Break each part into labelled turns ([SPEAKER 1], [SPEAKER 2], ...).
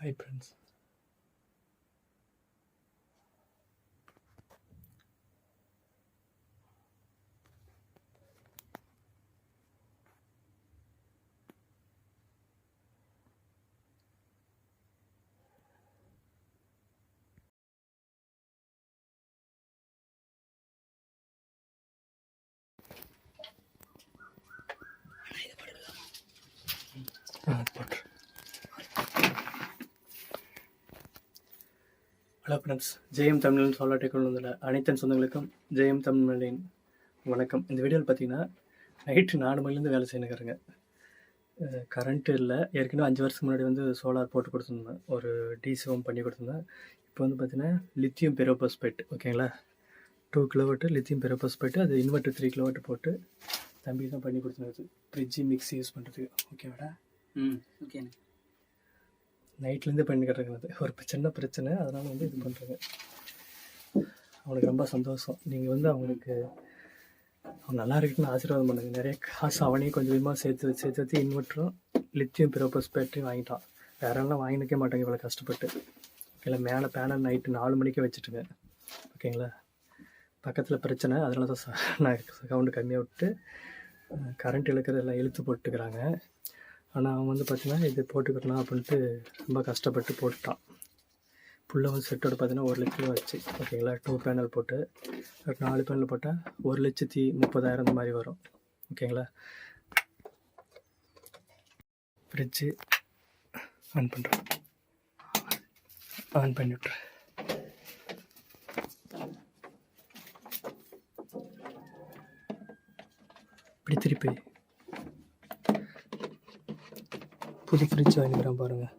[SPEAKER 1] Hi friends. Hello friends, ஜெயம் தமிழின் solar டெக்னாலஜியில் அனைத்து சொந்தங்களுக்கும் ஜெயம் தமிழின் வணக்கம். இந்த வீடியோவில் பார்த்தீங்கன்னா நைட்டு 4 மணிலேருந்து வேலை செய்யணுங்கிறேங்க. கரண்ட்டு இல்லை. ஏற்கனவே 5 வருஷத்துக்கு முன்னாடி வந்து சோலார் போட்டு கொடுத்துருந்தேன், ஒரு டிசி ஹோம் பண்ணி கொடுத்துருந்தேன். இப்போ வந்து பார்த்தீங்கன்னா லித்தியம் பெரோபாஸ்பேட், ஓகேங்களா, 2 கிலோவாட்டு லித்தியம் பெரோபாஸ்பேட்டு, அது இன்வெர்ட்டர் 3 கிலோவாட்டு போட்டு தம்பி தான் பண்ணி கொடுத்துருந்தது. ஃப்ரிட்ஜு மிக்ஸி யூஸ் பண்ணுறதுக்கு. ஓகேவாடா?
[SPEAKER 2] ஓகேண்ணே.
[SPEAKER 1] நைட்லேருந்து பண்ணிக்கிட்டுருக்கிறது ஒரு சின்ன பிரச்சனை, அதனால் வந்து இது பண்ணுறேங்க. அவனுக்கு ரொம்ப சந்தோஷம். நீங்கள் வந்து அவனுக்கு அவன் நல்லா இருக்குன்னு ஆசீர்வாதம் பண்ணுங்க. நிறைய காசு அவனே கொஞ்சம் கொஞ்சமாக சேர்த்து இன்வெர்ட்டரும் லித்தியம் பெரோபாஸ்பேட்டையும் வாங்கிட்டான். வேறெல்லாம் வாங்கினிக்கே மாட்டாங்க இவ்வளோ கஷ்டப்பட்டு. ஓகேங்களா, மேலே பேனல் நைட்டு 4 மணிக்கே வச்சுட்டுங்க. ஓகேங்களா, பக்கத்தில் பிரச்சனை, அதனால தான் நான் சவுண்டு கம்மியாக விட்டு கரண்ட் இழுக்கிறதெல்லாம் இழுத்து போட்டுக்கிறாங்க. ஆனால் அவன் வந்து பார்த்தீங்கன்னா இது போட்டுக்கிடலாம் அப்படின்ட்டு ரொம்ப கஷ்டப்பட்டு போட்டுட்டான். ஃபுல்லாக வந்து செட்டோட பார்த்தீங்கன்னா 1 லட்சம் வச்சு. ஓகேங்களா, 2 பேனல் போட்டு 4 பேனல் போட்டால் 1,30,000 இந்த மாதிரி வரும். ஓகேங்களா, ஃப்ரிட்ஜு ஆன் பண்ணுறேன், ஆன் பண்ணி விட்றேன். இப்படி திருப்பி புது ஃப்ரிட்ஜ் வாங்கிக்கிறேன் பாருங்கள்.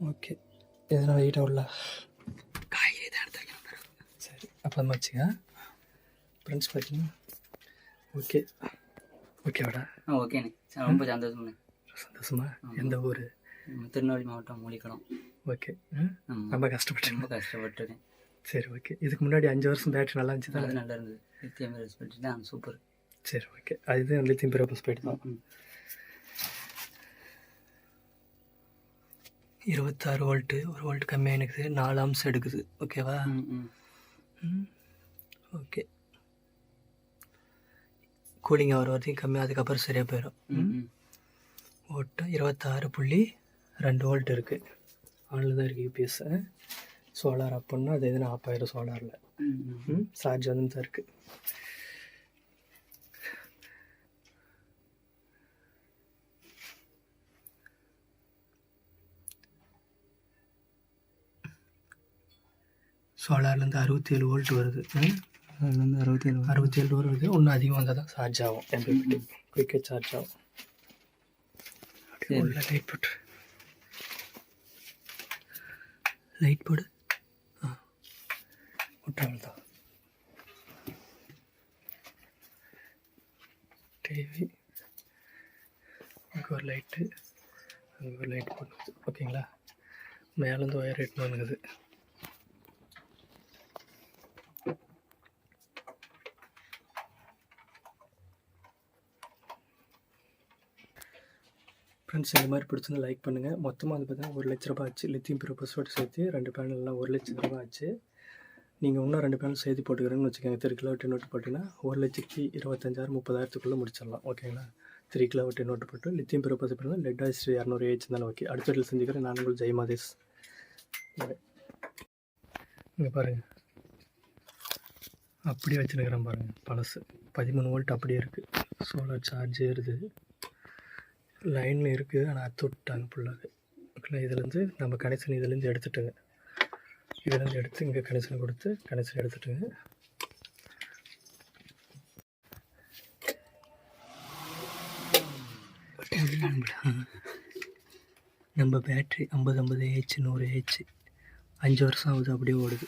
[SPEAKER 1] ஓகே, எதனால் வெயிட்டாக உள்ள காய்கறி தான் எடுத்து வைக்கணும். சரி, அப்புறமா வச்சுக்க ஃப்ரெண்ட்ஸ். பார்த்தீங்கன்னா ஓகே ஓகேவாடா?
[SPEAKER 2] ஓகேண்ணே, ரொம்ப சந்தோஷம்ண்ணே.
[SPEAKER 1] சந்தோஷமா? எந்த ஊர்?
[SPEAKER 2] திருநெல்வேலி மாவட்டம் மூலிக்குளம்.
[SPEAKER 1] ஓகே, ரொம்ப கஷ்டப்பட்டுருக்கேன். சரி, ஓகே. இதுக்கு முன்னாடி 5 வருஷம் பேட்டரி நல்லா இருந்துச்சு தான்?
[SPEAKER 2] அது நல்லா இருந்தது. லித்தியம் பெரோபாஸ்பேட் தான் சூப்பர்.
[SPEAKER 1] சரி, ஓகே. அதுதான் லித்தியம் பெரோபாஸ்பேட் தான். 26 வோல்ட்டு, 1 வோல்ட் கம்மியாக இருக்குது, 4 ஆம்ஸ் எடுக்குது. ஓகேவா? ஓகே. கூலிங் ஆகிற வரைக்கும் கம்மியாக, அதுக்கப்புறம் சரியாக போயிடும். ஓட்டு 26.2 வோல்ட் இருக்குது. ஆனில் தான் இருக்குது யூபிஎஸ். சோலார் ஆஃப் பண்ணால் அது எதுனா ஆஃப் ஆயிரும். சோலாரில் சார்ஜ் வந்து தான் இருக்குது. சோலார்லேருந்து 67 வோல்ட் வருது.
[SPEAKER 2] அதுலேருந்து 67
[SPEAKER 1] வருது. இன்னும் அதிகம் வந்தால் தான் சார்ஜ் ஆகும். எம்பி குயிக்காக சார்ஜ் ஆகும். உள்ள லைட் போட்டு, லைட் போடு. விட்டாமல் தான் டிவி. அங்கே ஒரு லைட்டு, அங்கே ஒரு லைட் போட்டு. ஓகேங்களா, மேலேருந்து ஒயர் எட்டுன்னு வந்துக்குது. ஃப்ரெண்ட்ஸ், இந்த மாதிரி பிடிச்சிருந்தா லைக் பண்ணுங்கள். மொத்தமாக வந்து பார்த்தீங்கன்னா 1 லட்ச ரூபாய் ஆச்சு. லித்தியம் பெரோபாஸ்பேட் சேர்த்து 2 பேனல்லாம் 1 லட்ச ரூபாய் ஆச்சு. நீங்கள் இன்னும் 2 பேனல் சேர்த்து போட்டுக்கிறேன்னு வச்சுக்கோங்க. 3 கிலோவாட் இன்வெர்ட்டர் போட்டிங்கன்னா 1,25,000 30,000க்குள்ளே முடிச்சிடலாம். ஓகேங்களா, 3 கிலோவாட் இன்வெர்ட்டர் போட்டு lithium ferrophosphate lead acid 200 AH இருந்தாலும் ஓகே. அடுத்த வீட்டில் செஞ்சுக்கிறேன். நான் உங்கள் ஜெயமாதேஷ். இங்கே பாருங்கள், அப்படியே வச்சுருக்கிறேன் பாருங்கள். பழசு 13 வோல்ட் அப்படியே இருக்குது. சோலார் சார்ஜ் ஏறுது, லைனில் இருக்குது. ஆனால் அத்து விட்டாங்க ஃபுல்லாக. ஓகேங்களா, இதுலேருந்து நம்ம கனெக்ஷன் இதுலேருந்து எடுத்துட்டுங்க. இதுலேருந்து எடுத்து இங்கே கனெக்ஷன் கொடுத்து கனெக்ஷன் எடுத்துட்டுங்க. நம்ம பேட்ரி 50 ஏஹெச் 100 ஏஹெச் 5 வருஷம் ஆகுது, அப்படியே ஓடுது.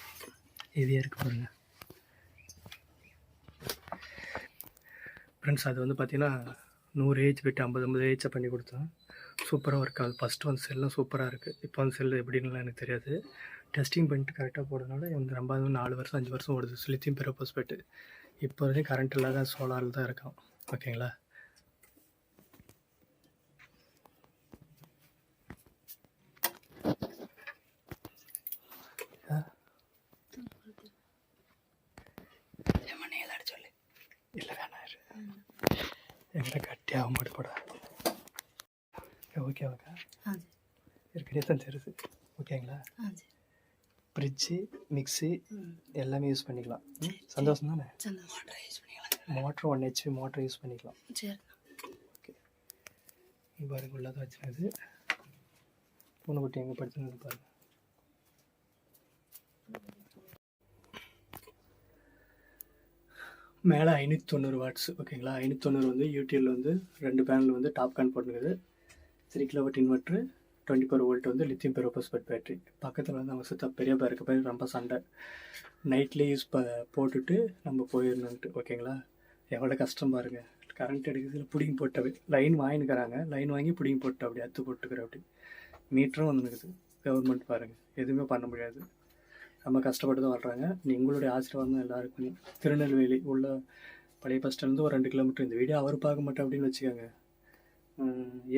[SPEAKER 1] ஹெவியாக இருக்குது பாருங்கள் ஃப்ரெண்ட்ஸ். அது வந்து பார்த்திங்கன்னா 100 ஏஹெச் விட்டு 50 ஏஹெச்சாக பண்ணி கொடுத்தோம். சூப்பராக ஒர்க் ஆகுது. ஃபஸ்ட்டு வந்து செல்லும் சூப்பராக இருக்குது. இப்போ வந்து செல் எப்படின்லாம் எனக்கு தெரியாது. டெஸ்டிங் பண்ணிட்டு கரெக்டாக போடுறதுனால இந்த ரொம்ப 4 வருஷம் 5 வருஷம் ஓடுது லித்தியம் பெரோபாஸ்பேட்டு. இப்போ வரைக்கும் கரண்ட் இல்லாத சோலாரில் தான் இருக்கான். ஓகேங்களா? சொல்லு இல்லை வேணாம் எங்கிட்ட கட்டியாக மாட்டு போட. ஓகே ஓகே ஏற்கனவே தான் தெரியுது. ஓகேங்களா? ஃப்ரிட்ஜு மிக்ஸி எல்லாமே யூஸ் பண்ணிக்கலாம். சந்தோஷம் தானே? மோட்ரு 1 HP மோட்ரு யூஸ் பண்ணிக்கலாம். ஓகே பாருங்க உள்ளதை வச்சுனது பூனைக்குட்டி எங்கே படுத்துனது பாருங்க. மேலே 590 வாட்ஸ். ஓகேங்களா? 590 வந்து யூடிஎல் வந்து 2 பேனல் வந்து டாப் கான் போட்டுருக்குது. 3 kW இன்வெர்ட்ரு, 24 வோல்ட் வந்து லித்தியம் பெரோபாஸ்பேட் பேட்டரி. பக்கத்தில் வந்து அவங்க சுத்த பெரிய பேருக்கு போய் ரொம்ப சண்டை. நைட்லேயே போட்டுட்டு நம்ம போயிடணுன்ட்டு. ஓகேங்களா? எவ்வளோ கஷ்டம் பாருங்கள். கரண்ட் எடுக்கிறதுல பிடிங்கி போட்டவே லைன் வாங்கினுக்கிறாங்க. லைன் வாங்கி பிடிங்கி போட்டு அப்படி அத்து போட்டுக்கிற அப்படி மீட்டரும் வந்துருக்குது. கவர்மெண்ட் பாருங்கள் எதுவுமே பண்ண முடியாது. ரொம்ப கஷ்டப்பட்டு தான் வர்றாங்க. உங்களுடைய ஆசீர்வாதம் தான் எல்லாருக்குமே. திருநெல்வேலி உள்ள பழைய பஸ் ஸ்டாண்ட்லேருந்து ஒரு 2 கிலோமீட்டர். இந்த வீடியோ அவர் பார்க்க மாட்டேன் அப்படின்னு வச்சுக்கோங்க.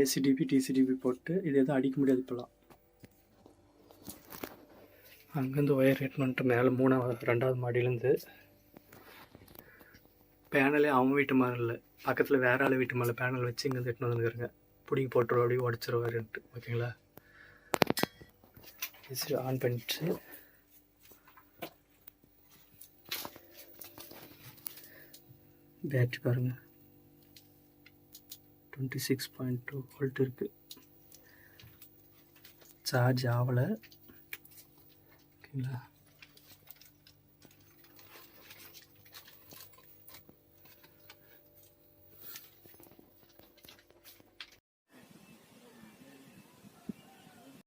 [SPEAKER 1] ஏசிடிபி டிசிடிபி போட்டு இது எதுவும் அடிக்க முடியாது இப்போலாம். அங்கேருந்து ஒயர் ஏற்றணுன்ட்டு மேலே 2வது மாடியிலேருந்து பேனலே அவன் வீட்டு மாதிரி இல்லை, பக்கத்தில் வேற ஆள் வீட்டு மேலே பேனல் வச்சு இங்கேருந்து எட்டுன்னு வந்துருக்குறங்க. பிடிங்கி போட்டுருவோம் அப்படியே உடச்சிருவாருன்ட்டு. ஓகேங்களா? ஏசி ஆன் பண்ணிட்டு பேட்ரி பாருங்கள் 26.2 வோல்ட் இருக்குது. சார்ஜ் ஆகலை. ஓகேங்களா?